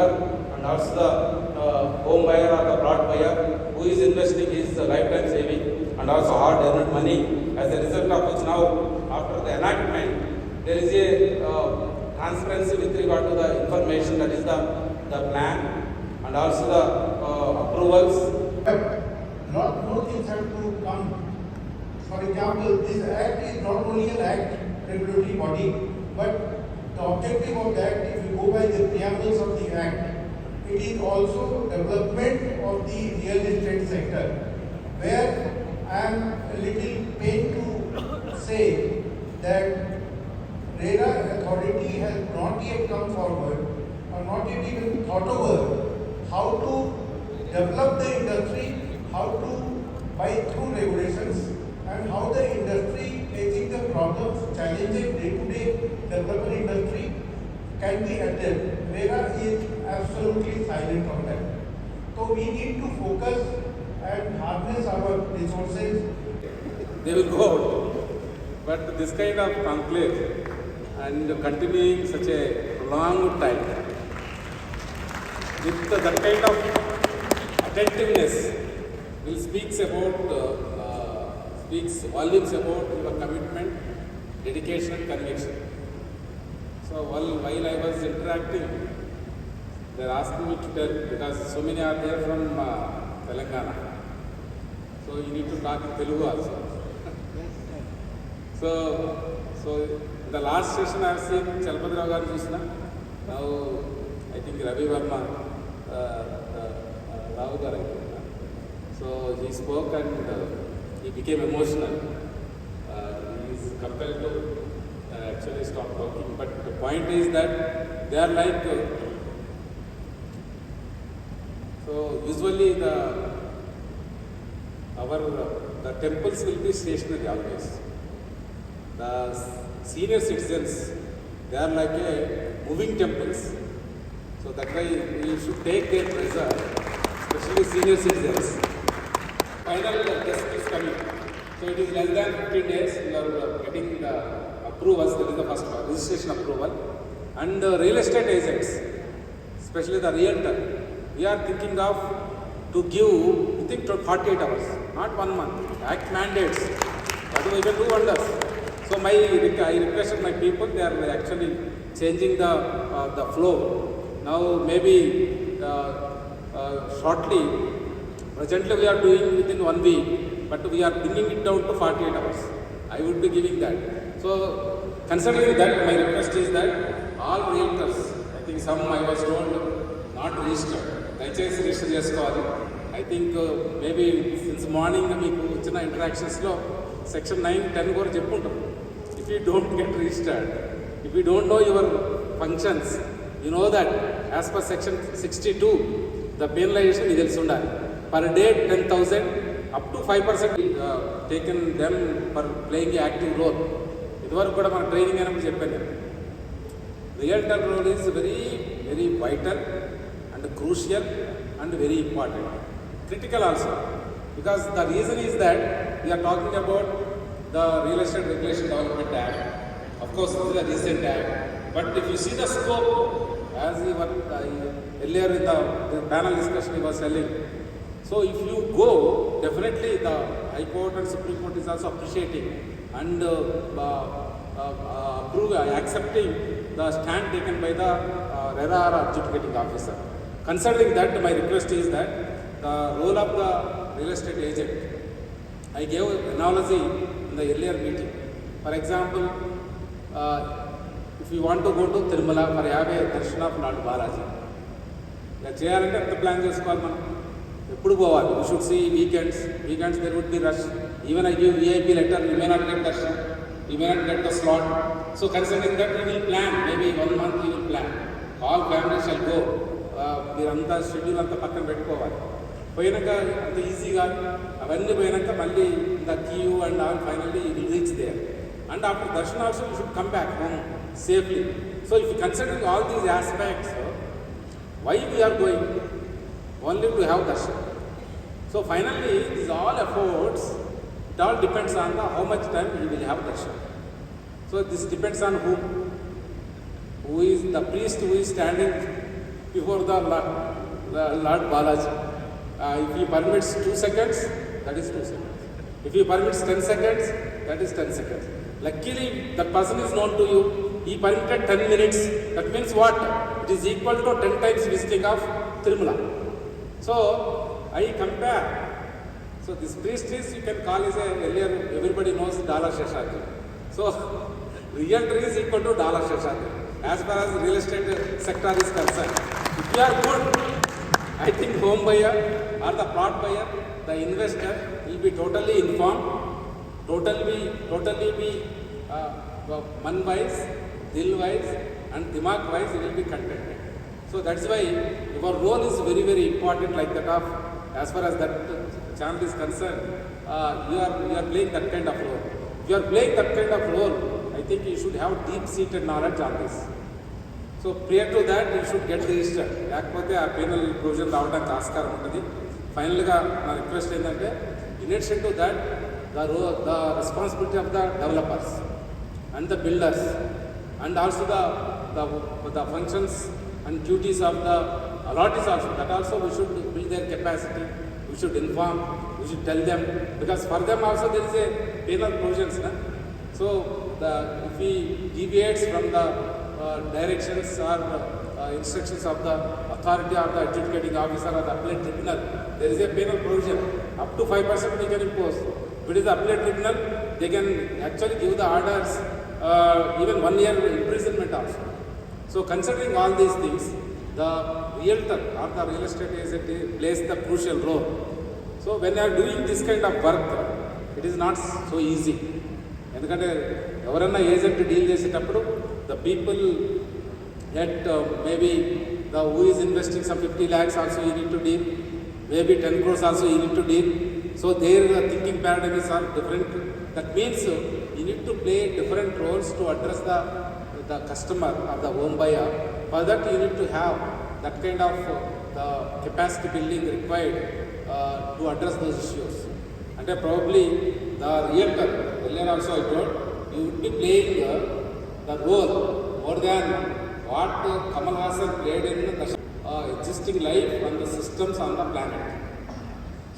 developer and also the home buyer or the plot buyer who is investing his lifetime saving and also hard earned money, as a result of which now after the enactment there is a transparency with regard to the information, that is the plan and also the approvals. No things have to come. For example, this act is not only an act, regulatory body, but the objective of that, if you go by the preambles of the act, it is also development of the real estate sector, where I am a little pained to say that RERA authority has not yet come forward or not yet even thought over how to develop the industry, how to buy through regulations, and how the industry facing the problems, challenges day-to-day development industry can be addressed. RERA is absolutely silent on that. So we need to focus and harness our resources. They will go out. But this kind of conclave and continuing such a prolonged time, with that kind of attentiveness, will speaks volumes about your commitment, dedication, conviction. So while I was interacting, they are asking me to tell, because so many are there from Telangana. So you need to talk in Telugu also. So the last session I have seen Chalpati Rao garu chusina. Now I think Ravi Verma, Rao garu. So he spoke and he became emotional. He is compelled to actually stop talking. But the point is that they are like, so usually the temples will be stationary always. The senior citizens, they are like a moving temples. So that way we should take their treasure, especially senior citizens. Final guest is coming. So it is less than 15 days. We are getting the approvals. That is the first one, registration approval. And real estate agents, especially the realtor, we are thinking of to give within 48 hours, not 1 month. Act mandates. That we can do wonders. So I requested my people, they are actually changing the flow. Now maybe shortly, presently we are doing within 1 week, but we are bringing it down to 48 hours. I would be giving that. So considering that, my request is that all realtors, I think some I was told not registered. Daichesi register cheskowali. I think maybe since morning meeku ichina interactions lo section 9, 10 కూడా చెప్పుంటాం. If you don't get registered, if you don't know your functions, you know that as per section 62, the penalization is తెలిసి ఉండాలి. Per day 10,000, up to 5% taken them for playing an active role. ఇదివరకు కూడా మన training అయినప్పుడు చెప్పాను నేను. Realtor role is very, very vital and crucial and very important. Critical also. Because the reason is that we are talking about the Real Estate Regulation Development Act. Of course, this is a recent act. But if you see the scope, as we were earlier in the panel discussion he was telling, so if you go, definitely the High Court and Supreme Court is also appreciating and accepting the stand taken by the RERA or adjudicating officer. Considering that, my request is that the role of the real estate agent, I gave an analogy in the earlier meeting. For example, if you want to go to Tirumala for have a darshan of Lord Balaji, చేయాలంటే ఎంత plan చేసుకోవాలి మనం, ఎప్పుడు పోవాలి? You should see weekends there would be rush. Even I give VIP letter, you may not get darshan, you may not get the slot. So considering that, we will plan, maybe 1 month we will plan. All families shall go. మీరంతా schedule అంతా పక్కన పెట్టుకోవాలి. పోయినాక అంత ఈజీగా అవన్నీ పోయినాక మళ్ళీ the queue and all finally you will reach there. And after darshan also you should come back home safely. So if you considering all these aspects, why we are going? Only to have darshan. So finally, these all efforts, it all depends on how much time you will have darshan. So this depends on whom? Who is the priest who is standing before the Lord Balaji. If he permits 2 seconds, that is 2 seconds. If he permits 10 seconds, that is 10 seconds. Luckily, that person is known to you. He permitted 10 minutes. That means what? It is equal to 10 times visiting of Tirumala. So, I compare. So, this priest is, you can call as a, earlier everybody knows Dollar Sheshadri. So, realtor is equal to Dollar Sheshadri as far as real estate sector is concerned. If you are good, I think home buyer or the plot buyer, the investor will be totally informed, totally be man wise, dil wise and dimag wise, he will be contented. So that's why your role is very, very important, like that of, as far as that channel is concerned, you are playing that kind of role. If you are playing that kind of role, I think you should have deep-seated knowledge on this. So prior to that, you should get registered. లేకపోతే ఆ penal provision రావడానికి ఆస్కారం ఉంటుంది. ఫైనల్గా నా request ఏంటంటే, in addition to that, the responsibility of the developers and the builders and also the functions and duties of the allottees also, that also we should build their capacity, we should inform, we should tell them, because for them also there is a penal provisions. So if he deviates from the directions or instructions of the authority or the adjudicating officer or the appellate tribunal, there is a penal provision. Up to 5% they can impose. If it is the appellate tribunal, they can actually give the orders even 1 year imprisonment also. So considering all these things, the realtor or the real estate agent plays the crucial role. So when you are doing this kind of work, it is not so easy. ఎందుకంటే ఎవరన్నా agent deal చేసేటప్పుడు the people that maybe who is investing some 50 lakhs also you need to deal, maybe 10 crores also you need to deal. So their thinking paradigms are different. That means you need to play different roles to address the customer or the home buyer. For that you need to have that kind of the capacity building required to address those issues. And probably the realtor, earlier also I told, you would be playing the role more than what Kamal Hassan played in the existing life and the systems on the planet.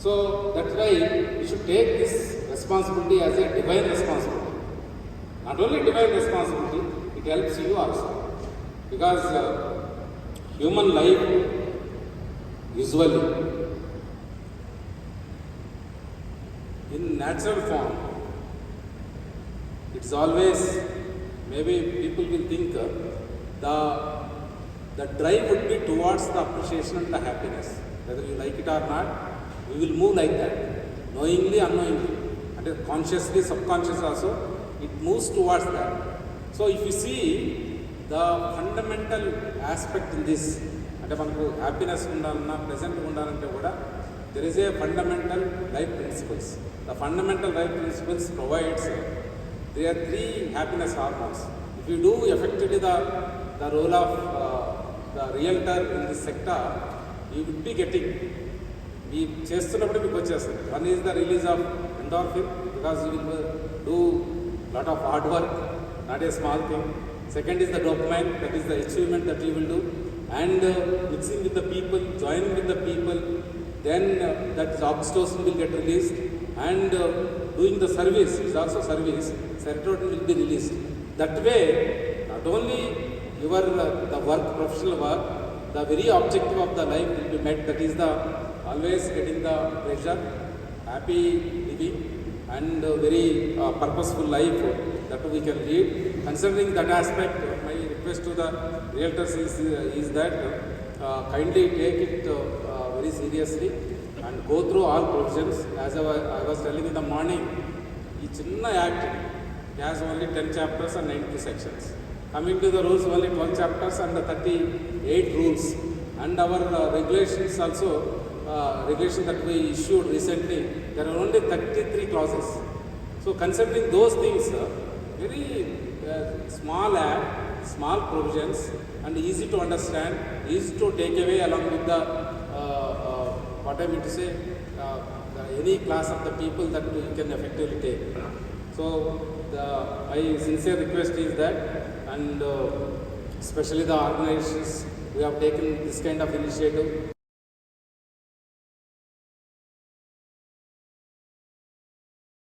So that's why we should take this responsibility as a divine responsibility. Not only divine responsibility, it helps you also. Because human life usually in natural form, it's always, maybe people will think the drive would be towards the appreciation and the happiness. Whether you like it or not, we will move like that, knowingly, unknowingly, and consciously, subconscious also, it moves towards that. So if you see the fundamental aspect in this, అంటే మనకు happiness ఉండాలన్నా present ఉండాలంటే కూడా there is a fundamental life principles. The fundamental life principles provides, there are 3 happiness hormones. If you do effectively the role of the realtor in this sector, you will be getting, we చేస్తున్నప్పుడు మీకు వచ్చేస్తుంది. One is the release of endorphin, because you will do lot of hard work, not a small thing. Second is the dopamine, that is the achievement that you will do, and mixing with the people, joining with the people, then that oxytocin will get released, and doing the service is also service, serotonin will be released. That way, not only your the work, professional work, the very objective of the life will be met, that is the always getting the pleasure, happy living, and very purposeful life that we can lead. Considering that aspect, my request to the realtors is that kindly take it very seriously and go through all provisions. As I was telling in the morning, each act has only 10 chapters and 92 sections. Coming to the rules, only 12 chapters and 38 rules. And our regulations also, regulation that we issued recently, there are only 33 clauses. So considering those things, very small act, small provisions, and easy to understand, easy to take away along with the, what I mean to say, any class of the people that you can effectively take. So my sincere request is that, and especially the organizations who have taken this kind of initiative.